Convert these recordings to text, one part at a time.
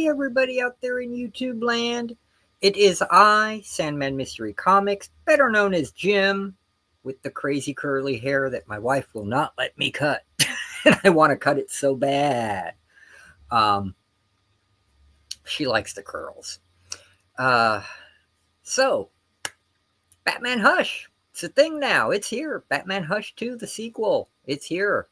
Hey, everybody out there in YouTube land. It is I, Sandman Mystery Comics, better known as Jim, with the crazy curly hair that my wife will not let me cut. And I want to cut it so bad. Um, she likes the curls. Uh, so, Batman Hush. It's a thing now. It's here. Batman Hush 2, the sequel. It's here.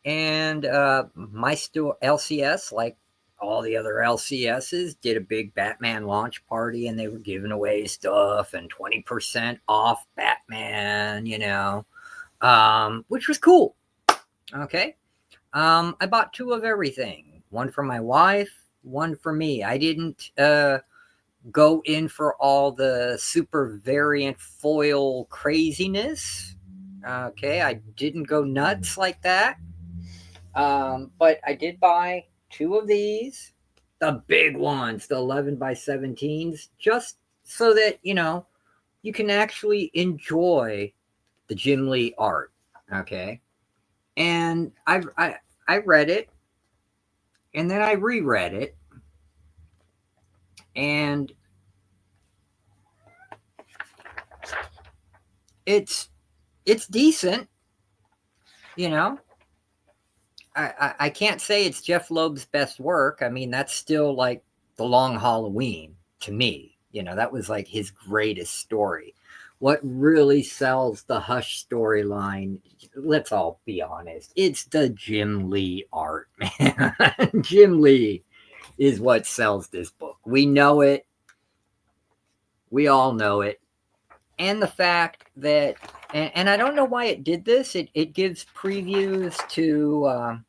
And my store LCS, like all the other LCSs, did a big Batman launch party, and they were giving away stuff and 20% off Batman, which was cool. Okay. I bought two of everything, one for my wife, one for me. I didn't go in for all the super variant foil craziness. Okay, I didn't go nuts like that. But I did buy two of these, the big ones, the 11 by 17s, just so that, you can actually enjoy the Jim Lee art. Okay. And I read it, and then I reread it, and it's decent, you know. I can't say it's Jeff Loeb's best work. I mean, that's still like The Long Halloween to me. That was like his greatest story. What really sells the Hush storyline, let's all be honest, it's the Jim Lee art, man. Jim Lee is what sells this book. We know it. We all know it. And the fact that, and I don't know why it did this, it gives previews to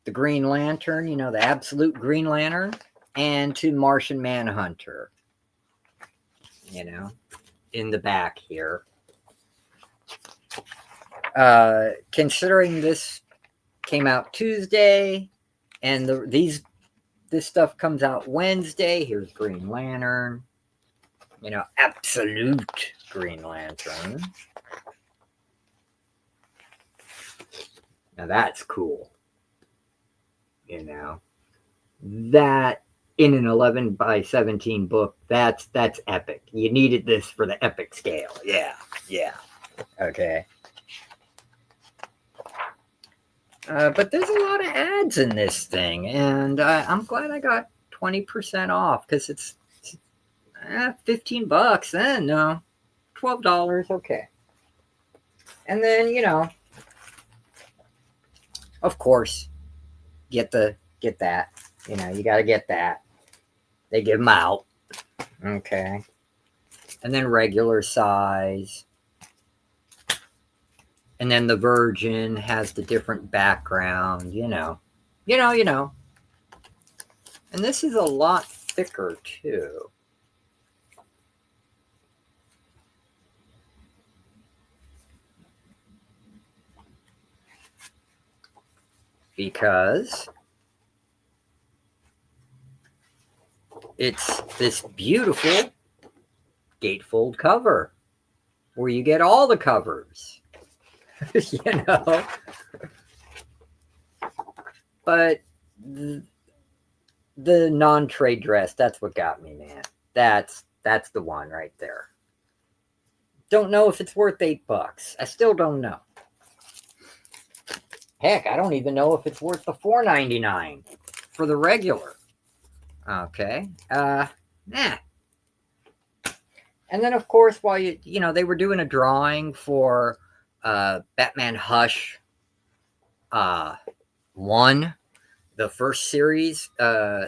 the Green Lantern, the absolute Green Lantern, and to Martian Manhunter, in the back here. Considering this came out Tuesday, and this stuff comes out Wednesday, here's Green Lantern, absolute Green Lantern. Now that's cool. That in an 11 by 17 book, that's epic. You needed this for the epic scale. Yeah. Okay. But there's a lot of ads in this thing, and I'm glad I got 20% off, because it's $15 then. No, $12. Okay. And then, of course, get that. You got to get that. They give them out. Okay. And then regular size. And then the Virgin has the different background, And this is a lot thicker too. Because it's this beautiful gatefold cover where you get all the covers, But the non-trade dress, that's what got me, man. That's the one right there. Don't know if it's worth $8. I still don't know. Heck, I don't even know if it's worth the $4.99 for the regular. Okay. Nah. And then, of course, while they were doing a drawing for Batman Hush 1, the first series,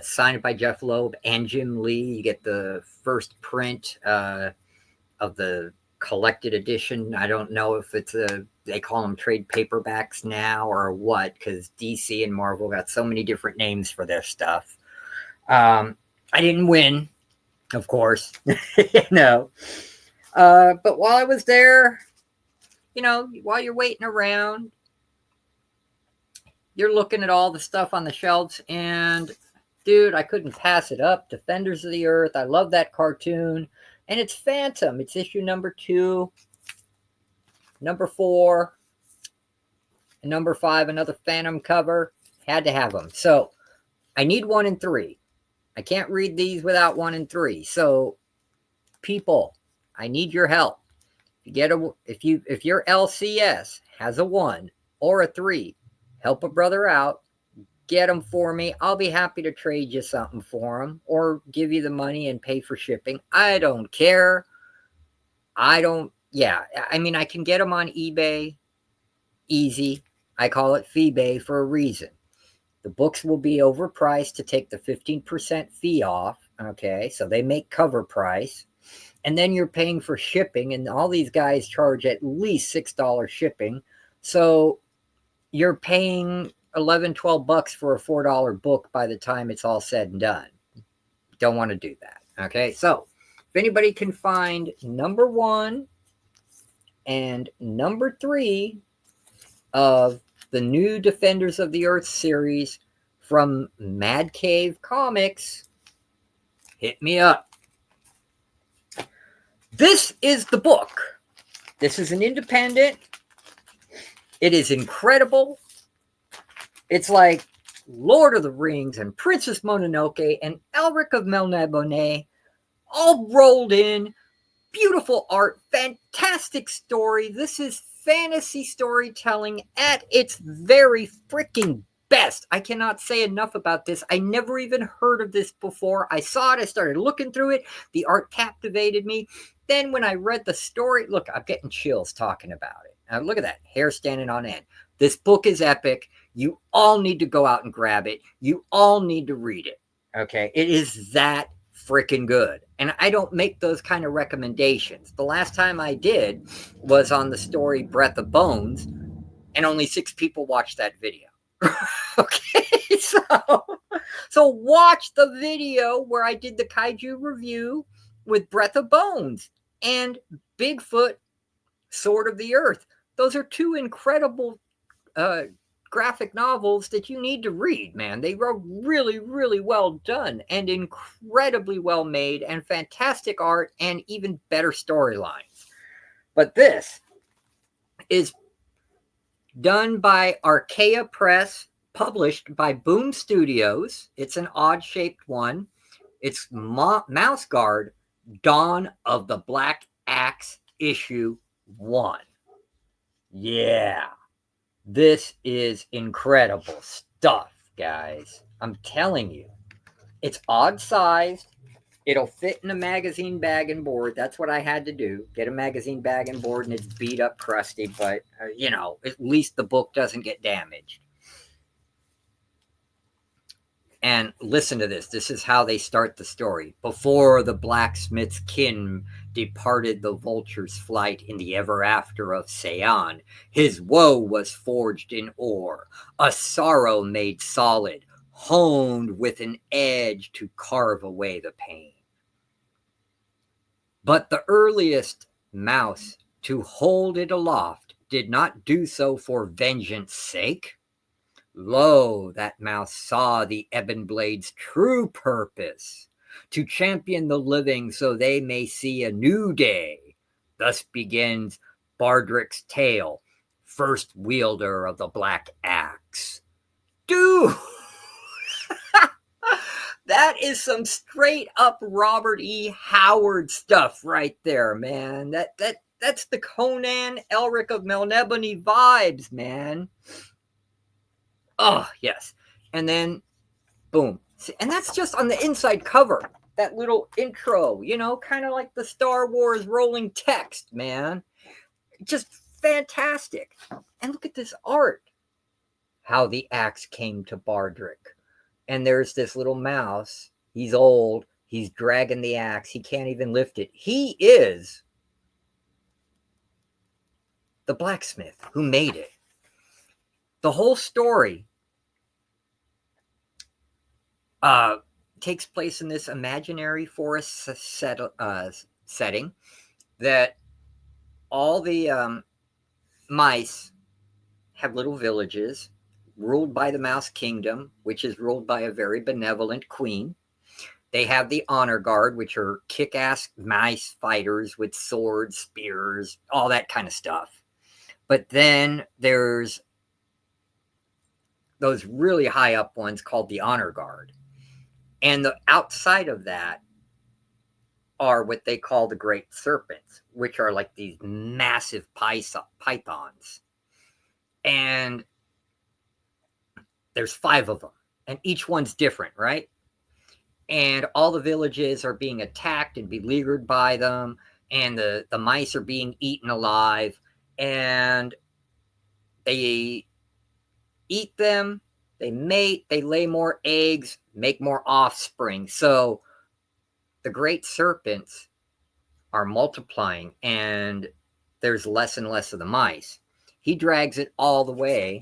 signed by Jeff Loeb and Jim Lee. You get the first print of the collected edition. I don't know if they call them trade paperbacks now or what, because DC and Marvel got so many different names for their stuff. I didn't win, of course, but while I was there, while you're waiting around, you're looking at all the stuff on the shelves, and dude, I couldn't pass it up. Defenders of the Earth. I love that cartoon. And it's Phantom. It's issue number 2, number 4, and number 5, another Phantom cover. Had to have them. So I need 1 and 3. I can't read these without 1 and 3. So, people, I need your help. If your LCS has a 1 or a 3, help a brother out. Get them for me. I'll be happy to trade you something for them or give you the money and pay for shipping. I don't care. I mean, I can get them on eBay. Easy. I call it FeeBay for a reason. The books will be overpriced to take the 15% fee off. Okay, so they make cover price. And then you're paying for shipping, and all these guys charge at least $6 shipping. So you're paying $11-12 for a $4 book by the time it's all said and done. Don't want to do that. Okay, so if anybody can find number 1 and number 3 of the new Defenders of the Earth series from Mad Cave Comics, hit me up. This is the book. This is an independent. It is incredible. It's like Lord of the Rings and Princess Mononoke and Elric of Melniboné all rolled in. Beautiful art, fantastic story. This is fantasy storytelling at its very freaking best. I cannot say enough about this. I never even heard of this before. I saw it. I started looking through it. The art captivated me. Then when I read the story, look, I'm getting chills talking about it. Now, look at that, hair standing on end. This book is epic. You all need to go out and grab it. You all need to read it. Okay, it is that freaking good. And I don't make those kind of recommendations. The last time I did was on the story Breath of Bones, and only 6 people watched that video. Okay, so watch the video where I did the kaiju review with Breath of Bones and Bigfoot, Sword of the Earth. Those are 2 incredible graphic novels that you need to read, man. They were really, really well done and incredibly well made and fantastic art and even better storylines. But this is done by Archaea Press, published by Boom Studios. It's an odd-shaped one. It's Mouse Guard, Dawn of the Black Axe, issue 1. Yeah. This is incredible stuff, guys. I'm telling you. It's odd-sized. It'll fit in a magazine bag and board. That's what I had to do. Get a magazine bag and board, and it's beat up, crusty, but, at least the book doesn't get damaged. And listen to this. This is how they start the story. Before the blacksmith's kin departed the vulture's flight in the ever after of Sean, his woe was forged in ore, a sorrow made solid, honed with an edge to carve away the pain. But the earliest mouse to hold it aloft did not do so for vengeance' sake. Lo, that mouse saw the ebon blade's true purpose, to champion the living so they may see a new day. Thus begins Bardric's tale, first wielder of the black axe. Dude! That is some straight up Robert E. Howard stuff right there, man. That's the Conan Elric of Melniboné vibes, man. Oh, yes. And then, boom. And that's just on the inside cover. That little intro, kind of like the Star Wars rolling text, man. Just fantastic. And look at this art. How the axe came to Bardric. And there's this little mouse. He's old. He's dragging the axe. He can't even lift it. He is the blacksmith who made it. The whole story takes place in this imaginary forest setting that all the mice have little villages ruled by the Mouse Kingdom, which is ruled by a very benevolent queen. They have the Honor Guard, which are kick-ass mice fighters with swords, spears, all that kind of stuff. But then there's those really high up ones called the honor guard. And the outside of that are what they call the great serpents, which are like these massive pythons. And there's 5 of them, and each one's different, right? And all the villages are being attacked and beleaguered by them, and the mice are being eaten alive, and they eat them, they mate, they lay more eggs, make more offspring. So the great serpents are multiplying, and there's less and less of the mice. He drags it all the way.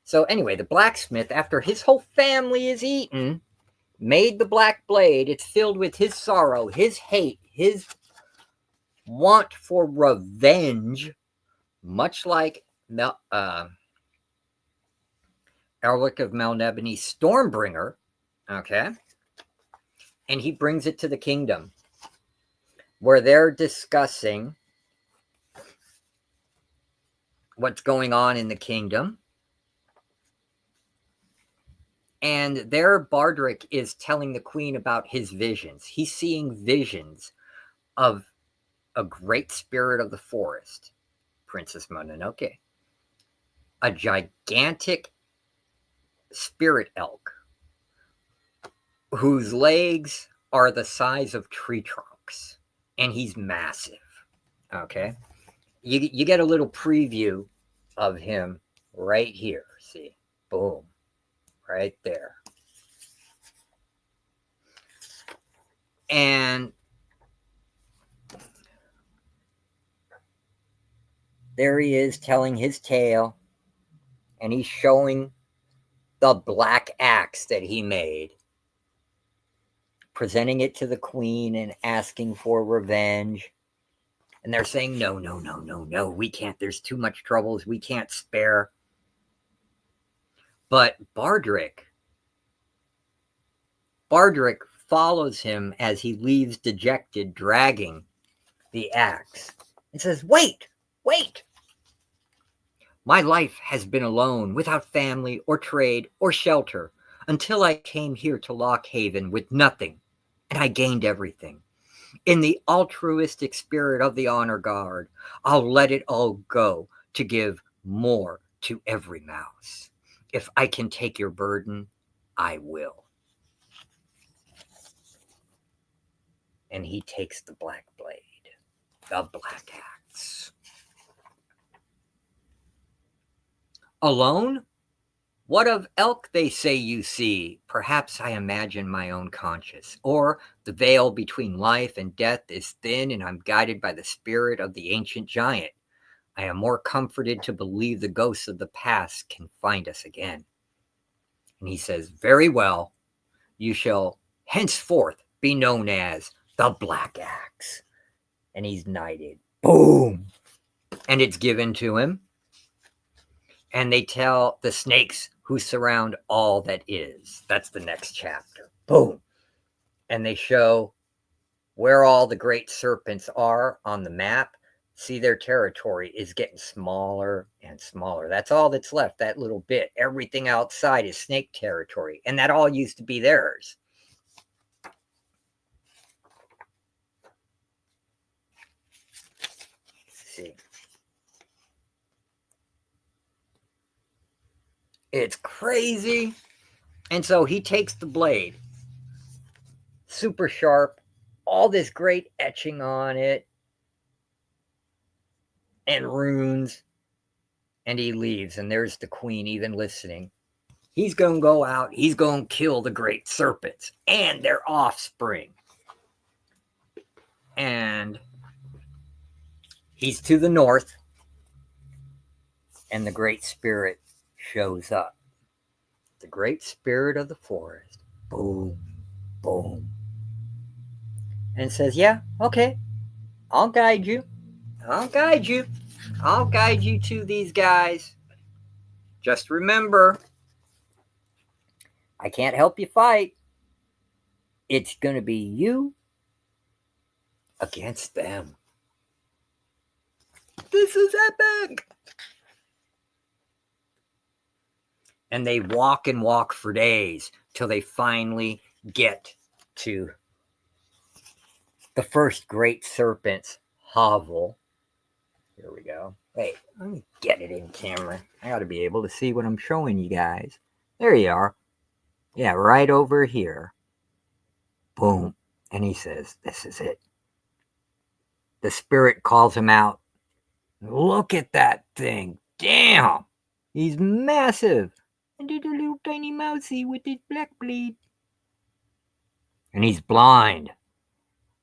So anyway, the blacksmith, after his whole family is eaten, made the black blade. It's filled with his sorrow, his hate, his want for revenge, much like Elric of Melniboné Stormbringer, okay? And he brings it to the kingdom, where they're discussing what's going on in the kingdom. And there Bardrick is telling the queen about his visions. He's seeing visions of a great spirit of the forest, Princess Mononoke, a gigantic spirit elk whose legs are the size of tree trunks, and he's massive, okay? You get a little preview of him right here, see? Boom, right there. And there he is telling his tale, and he's showing the black axe that he made, presenting it to the queen and asking for revenge. And they're saying, no, we can't. There's too much troubles. We can't spare. But Bardrick follows him as he leaves dejected, dragging the axe, and says, wait. My life has been alone, without family or trade or shelter, until I came here to Lockhaven with nothing, and I gained everything. In the altruistic spirit of the honor guard, I'll let it all go to give more to every mouse. If I can take your burden, I will. And he takes the black blade, the black axe. Alone? What of elk they say you see? Perhaps I imagine my own conscience. Or the veil between life and death is thin, and I'm guided by the spirit of the ancient giant. I am more comforted to believe the ghosts of the past can find us again. And he says, very well, you shall henceforth be known as the Black Axe. And he's knighted. Boom! And it's given to him. And they tell the snakes who surround all that is. That's the next chapter. Boom! And they show where all the great serpents are on the map. See, their territory is getting smaller and smaller. That's all that's left, that little bit. Everything outside is snake territory. And that all used to be theirs. See. It's crazy. And so he takes the blade. Super sharp. All this great etching on it. And runes. And he leaves. And there's the queen even listening. He's going to go out. He's going to kill the great serpents. And their offspring. And he's to the north. And the great spirit shows up. The great spirit of the forest. Boom. Boom. And says, yeah, okay. I'll guide you. I'll guide you. I'll guide you to these guys. Just remember, I can't help you fight. It's going to be you against them. This is epic. And they walk and walk for days till they finally get to the first great serpent's hovel. Here we go. Wait, let me get it in camera. I got to be able to see what I'm showing you guys. There you are. Yeah, right over here. Boom. And he says, this is it. The spirit calls him out. Look at that thing. Damn. He's massive. And he's a little tiny mousey with his black blade. And he's blind.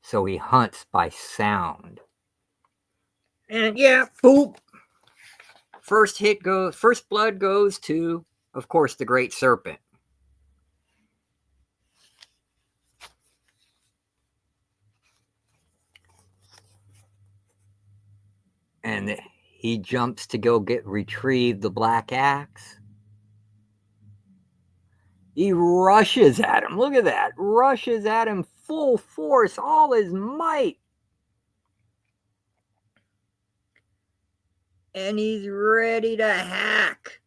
So he hunts by sound. And yeah, boop. First blood goes to, of course, the great serpent. And he jumps to go retrieve the black axe. He rushes at him. Look at that. Rushes at him full force, all his might. And he's ready to hack.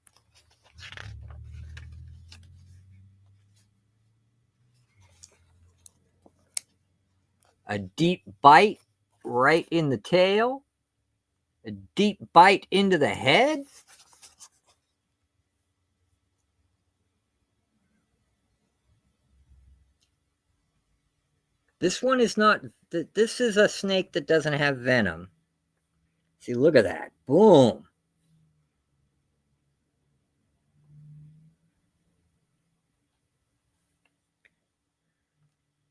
A deep bite right in the tail. A deep bite into the head. This one is not, this is a snake that doesn't have venom. See, look at that. Boom.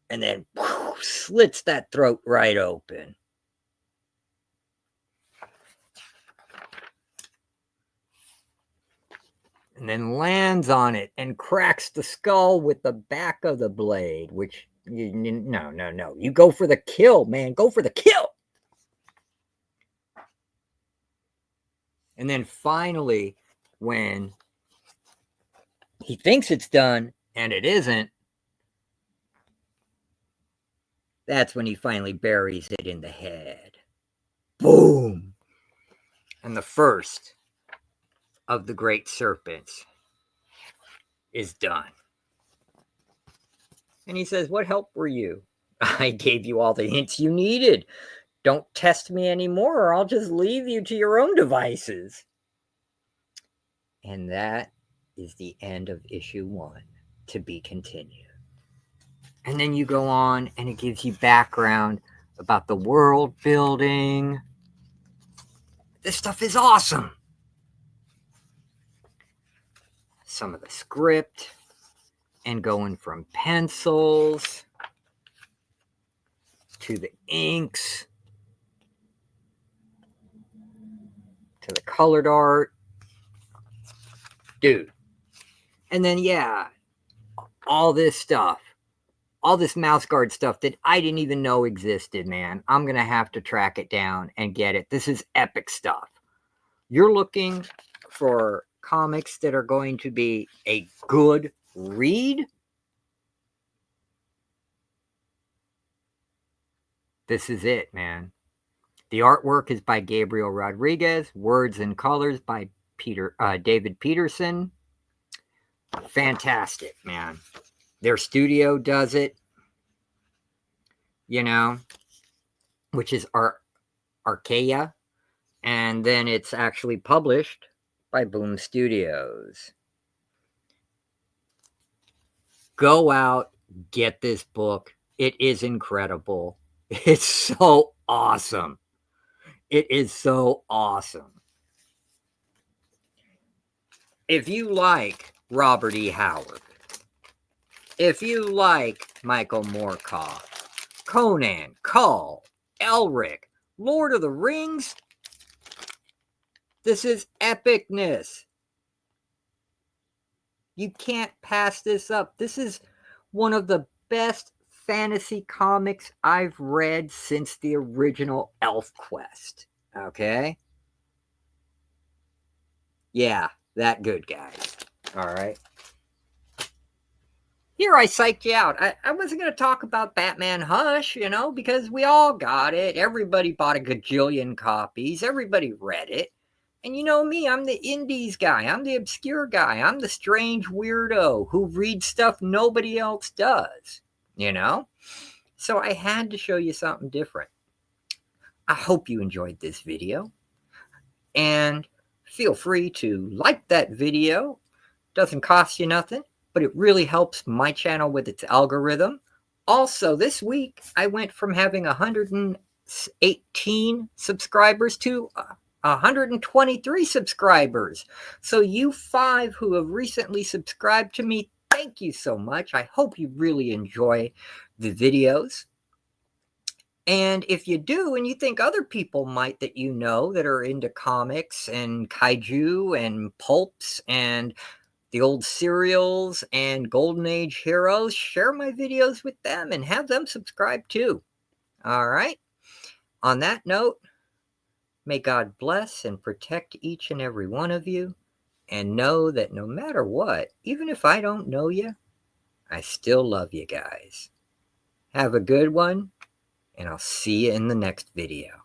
And then slits that throat right open. And then lands on it and cracks the skull with the back of the blade, which, no. You go for the kill, man. Go for the kill. And then finally, when he thinks it's done and it isn't, that's when he finally buries it in the head. Boom. And the first of the great serpents is done. And he says, what help were you? I gave you all the hints you needed. Don't test me anymore, or I'll just leave you to your own devices. And that is the end of issue 1, to be continued. And then you go on, and it gives you background about the world building. This stuff is awesome. Some of the script, and going from pencils to the inks to the colored art. Dude. And then, yeah, all this stuff, all this mouse guard stuff that I didn't even know existed, man. I'm going to have to track it down and get it. This is epic stuff. You're looking for comics that are going to be a good read. This is it, man. The artwork is by Gabriel Rodriguez. Words and colors by David Peterson. Fantastic, man. Their studio does it, which is Archaea. And then it's actually published by Boom Studios. Go out, get this book. It is incredible. It's so awesome. It is so awesome. If you like Robert E. Howard, if you like Michael Moorcock, Conan, Kull, Elric, Lord of the Rings, this is epicness. You can't pass this up. This is one of the best fantasy comics I've read since the original ElfQuest. Okay? Yeah, that good, guys. All right. Here, I psyched you out. I wasn't going to talk about Batman Hush, because we all got it. Everybody bought a gajillion copies. Everybody read it. And you know me, I'm the indies guy. I'm the obscure guy. I'm the strange weirdo who reads stuff nobody else does, you know? So I had to show you something different. I hope you enjoyed this video. And feel free to like that video. Doesn't cost you nothing, but it really helps my channel with its algorithm. Also, this week, I went from having 118 subscribers to 123 subscribers. So you 5 who have recently subscribed to me, thank you so much. I hope you really enjoy the videos. And if you do, and you think other people might that you know that are into comics and kaiju and pulps and the old serials and Golden Age heroes, share my videos with them and have them subscribe too. All right. On that note, may God bless and protect each and every one of you. And know that no matter what, even if I don't know you, I still love you guys. Have a good one, and I'll see you in the next video.